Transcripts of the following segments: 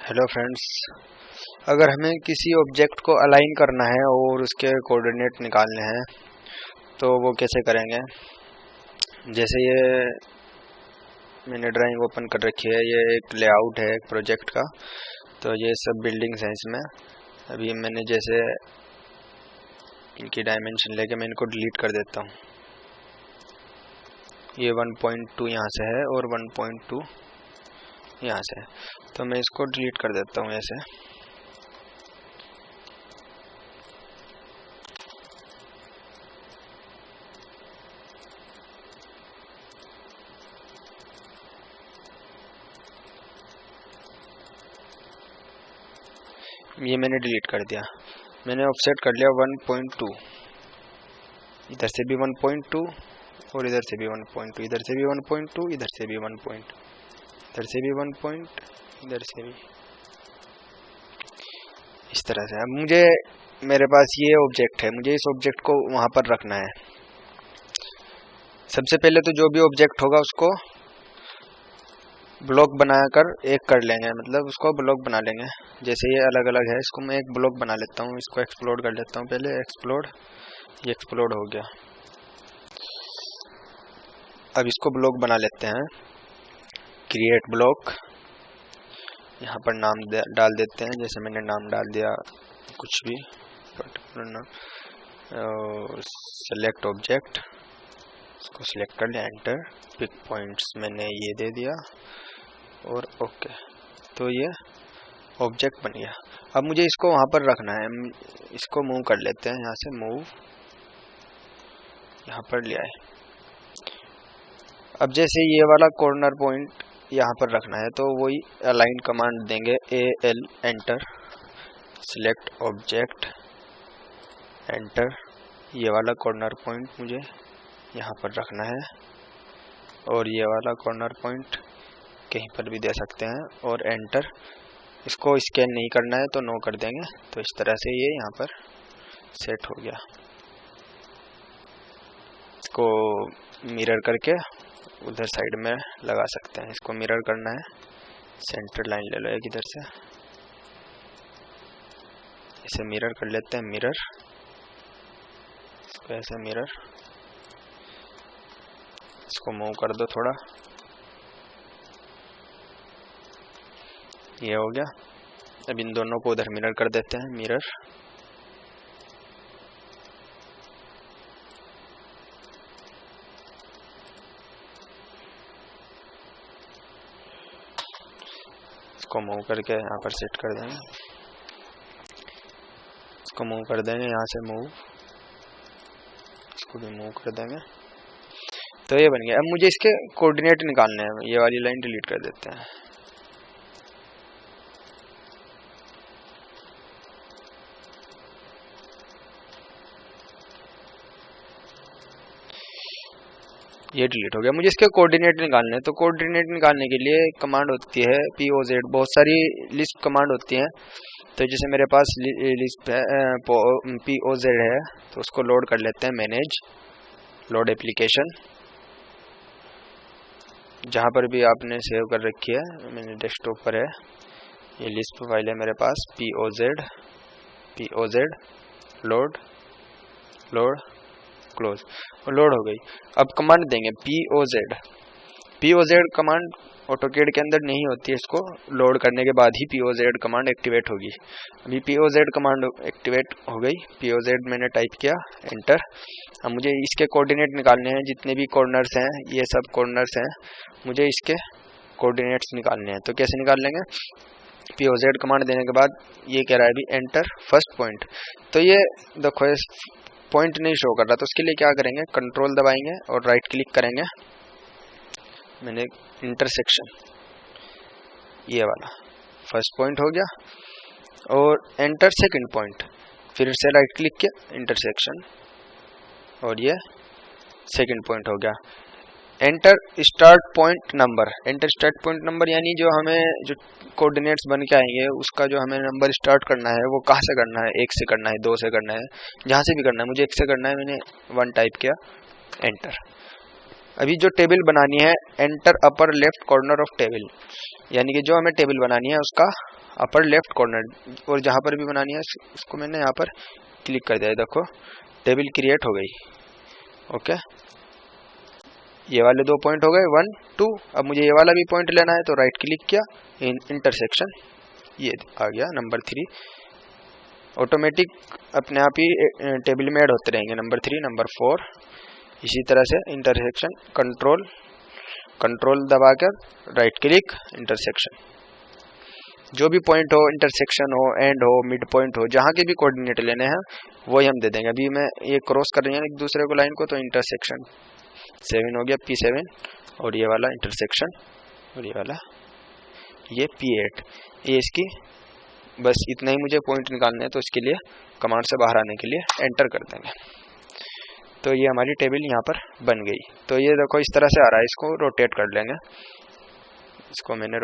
Hello friends, अगर हमें किसी ऑब्जेक्ट को अलाइन करना है और उसके कोऑर्डिनेट निकालने हैं तो वो कैसे करेंगे। जैसे ये मैंने ड्राइंग ओपन कर रखी है, ये एक लेआउट है एक प्रोजेक्ट का। तो ये सब बिल्डिंग्स हैं इसमें। अभी मैंने जैसे इनकी डायमेंशन लेके मैं इनको डिलीट कर देता हूँ। ये 1.2 यहाँ से है और 1.2 यहाँ से है, तो मैं इसको डिलीट कर देता हूँ ऐसे। ये मैंने डिलीट कर दिया। मैंने ऑफसेट कर लिया 1.2, इधर से भी 1.2 और इधर से भी 1.2, इधर से भी 1.2, इधर से भी 1 पॉइंट, इधर से भी 1 पॉइंट, इधर से भी इस तरह से। अब मुझे मेरे पास ये ऑब्जेक्ट है, मुझे इस ऑब्जेक्ट को वहाँ पर रखना है। सबसे पहले तो जो भी ऑब्जेक्ट होगा उसको ब्लॉक बनाकर एक कर लेंगे, मतलब उसको ब्लॉक बना लेंगे। जैसे ये अलग अलग है, इसको मैं एक ब्लॉक बना लेता हूँ। इसको एक्सप्लोड कर लेता हूँ पहले। एक्सप्लोड, ये एक्सप्लोड हो गया। अब इसको ब्लॉक बना लेते हैं। क्रिएट ब्लॉक, यहाँ पर नाम डाल देते हैं। जैसे मैंने नाम डाल दिया कुछ भी पर्टिकुलर नाम। सेलेक्ट ऑब्जेक्ट, इसको सिलेक्ट कर लिया, एंटर। पिक पॉइंट्स मैंने ये दे दिया और ओके। तो ये ऑब्जेक्ट बन गया। अब मुझे इसको वहाँ पर रखना है। इसको मूव कर लेते हैं, यहाँ से मूव, यहाँ पर ले आए। अब जैसे ये वाला कॉर्नर पॉइंट यहाँ पर रखना है तो वही अलाइन कमांड देंगे, AL enter, select object, enter. ये वाला कॉर्नर पॉइंट मुझे यहाँ पर रखना है और ये वाला कॉर्नर पॉइंट कहीं पर भी दे सकते हैं और एंटर। इसको स्कैन नहीं करना है तो नो कर देंगे। तो इस तरह से ये यहाँ पर सेट हो गया। इसको मिरर करके उधर साइड में लगा सकते हैं। इसको मिरर करना है, सेंटर लाइन ले लो एक इधर से, इसे मिरर कर लेते हैं। मिरर, इसको ऐसे मिरर, इसको मूव कर दो थोड़ा, ये हो गया। अब इन दोनों को उधर मिरर कर देते हैं। मिरर, इसको मूव करके यहाँ पर सेट कर देंगे। इसको मूव कर देंगे, यहाँ से मूव, इसको भी मूव कर देंगे। तो ये बन गया। अब मुझे इसके कोऑर्डिनेट निकालने हैं। ये वाली लाइन डिलीट कर देते हैं। ये डिलीट हो गया। मुझे इसके कोऑर्डिनेट निकालने हैं। तो कोऑर्डिनेट निकालने के लिए कमांड होती है POZ। बहुत सारी लिस्ट कमांड होती हैं। तो जैसे मेरे पास लिस्ट POZ है तो उसको लोड कर लेते हैं। मैनेज, लोड एप्लीकेशन, जहाँ पर भी आपने सेव कर रखी है, मैंने डेस्कटॉप पर है, ये लिस्ट फाइल है मेरे पास। POZ लोड, लोड, क्लोज, और लोड हो गई। अब कमांड देंगे POZ कमांड ऑटोकेड के अंदर नहीं होती है। इसको लोड करने के बाद ही POZ कमांड एक्टिवेट होगी। अभी POZ कमांड एक्टिवेट हो गई। POZ मैंने टाइप किया, एंटर। अब मुझे इसके कोऑर्डिनेट निकालने हैं। जितने भी कॉर्नर्स हैं, ये सब कॉर्नर्स हैं, मुझे इसके कोऑर्डिनेट्स निकालने हैं। तो कैसे निकाल लेंगे? POZ कमांड देने के बाद ये कह रहा है अभी एंटर फर्स्ट पॉइंट। तो ये देखो पॉइंट नहीं शो कर रहा, तो उसके लिए क्या करेंगे, कंट्रोल दबाएंगे और राइट क्लिक करेंगे। मैंने इंटरसेक्शन, ये वाला फर्स्ट पॉइंट हो गया, और एंटर सेकंड पॉइंट। फिर से राइट क्लिक किया, इंटरसेक्शन, और ये सेकंड पॉइंट हो गया। Enter start point number, enter start point number यानी जो हमें जो कोऑर्डिनेट्स बन के आएंगे उसका जो हमें नंबर स्टार्ट करना है वो कहाँ से करना है, 1 से करना है, 2 से करना है, जहाँ से भी करना है। मुझे 1 से करना है, मैंने 1 टाइप किया, एंटर। अभी जो टेबल बनानी है, enter upper left corner of table, यानी कि जो हमें टेबल बनानी है उसका अपर लेफ्ट कॉर्नर, और जहाँ पर भी बनानी है उसको मैंने यहाँ पर क्लिक कर दिया। देखो टेबल क्रिएट हो गई। ओके, ये वाले 2 पॉइंट हो गए 1 2। अब मुझे ये वाला भी पॉइंट लेना है तो राइट क्लिक किया, इंटरसेक्शन, ये आ गया नंबर 3। ऑटोमेटिक अपने आप ही टेबल में ऐड होते रहेंगे नंबर 3 नंबर 4। इसी तरह से इंटरसेक्शन, कंट्रोल दबाकर राइट क्लिक, इंटरसेक्शन। जो भी पॉइंट हो, इंटरसेक्शन हो, एंड हो, मिड पॉइंट हो, जहाँ के भी कोऑर्डिनेट लेने हैं वही हम दे देंगे। अभी मैं ये क्रॉस कर रही है एक दूसरे को लाइन को, तो इंटरसेक्शन 7 हो गया P7, और ये वाला इंटरसेक्शन, और ये वाला ये P8। ये इसकी बस इतना ही मुझे पॉइंट निकालने हैं, तो इसके लिए कमांड से बाहर आने के लिए एंटर कर देंगे। तो ये हमारी टेबल यहाँ पर बन गई। तो ये देखो इस तरह से आ रहा है, इसको रोटेट कर लेंगे। इसको मैंने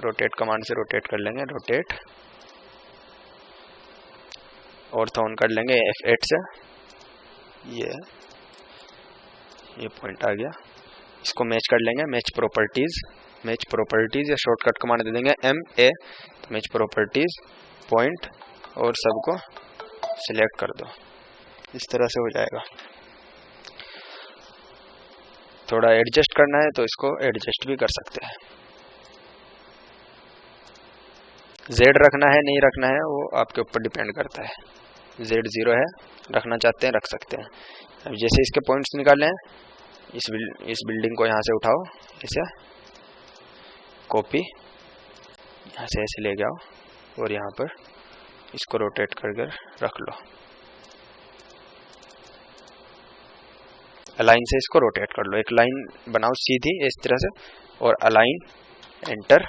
रोटेट कमांड से रोटेट कर लेंगे, रोटेट, ऑर्थोन कर लेंगे F8 से। ये पॉइंट आ गया, इसको मैच कर लेंगे, मैच प्रॉपर्टीज या शॉर्टकट कमांड दे देंगे MA, तो मैच प्रॉपर्टीज पॉइंट, और सबको सिलेक्ट कर दो। इस तरह से हो जाएगा। थोड़ा एडजस्ट करना है तो इसको एडजस्ट भी कर सकते हैं। Z रखना है नहीं रखना है वो आपके ऊपर डिपेंड करता है। Z 0 है, रखना चाहते हैं रख सकते हैं। अब जैसे इसके पॉइंट्स निकाले हैं, इस बिल्डिंग को यहाँ से उठाओ, इसे कॉपी, यहाँ से ऐसे ले जाओ, और यहाँ पर इसको रोटेट कर रख लो। अलाइन से इसको रोटेट कर लो, एक लाइन बनाओ सीधी इस तरह से, और अलाइन, एंटर,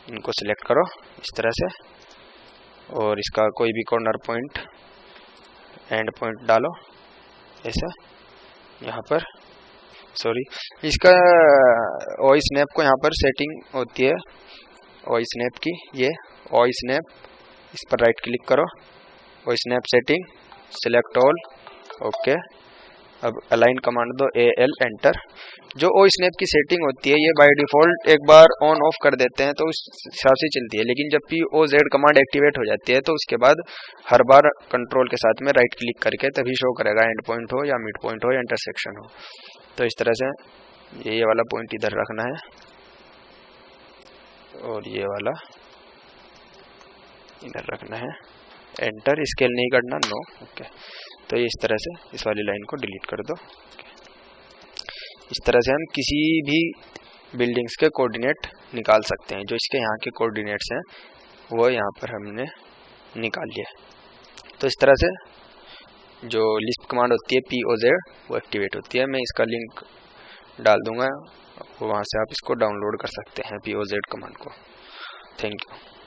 इनको सिलेक्ट करो इस तरह से, और इसका कोई भी कॉर्नर पॉइंट, एंड पॉइंट डालो ऐसा यहाँ पर। सॉरी, इसका ओई स्नैप को यहाँ पर सेटिंग होती है ओई स्नैप की, ये ओई स्नैप, इस पर राइट क्लिक करो, ओई snap setting, select all, okay. अब अलाइन कमांड दो AL, एंटर। जो ओई स्नैप की सेटिंग होती है ये बाय डिफॉल्ट एक बार ऑन ऑफ कर देते हैं तो उस हिसाब से चलती है, लेकिन जब POZ कमांड एक्टिवेट हो जाती है तो उसके बाद हर बार कंट्रोल के साथ में राइट क्लिक करके तभी शो करेगा, एंड पॉइंट हो या मिड पॉइंट हो या इंटरसेक्शन हो। तो इस तरह से ये वाला पॉइंट इधर रखना है, और ये वाला इधर रखना है, एंटर। स्केल नहीं करना, नो, ओके। तो ये इस तरह से इस वाली लाइन को डिलीट कर दो। इस तरह से हम किसी भी बिल्डिंग्स के कोऑर्डिनेट निकाल सकते हैं। जो इसके यहाँ के कोऑर्डिनेट्स हैं वो यहाँ पर हमने निकाल लिया। तो इस तरह से जो लिस्ट कमांड होती है POZ वो एक्टिवेट होती है। मैं इसका लिंक डाल दूंगा, वहाँ से आप इसको डाउनलोड कर सकते हैं POZ कमांड को। Thank you.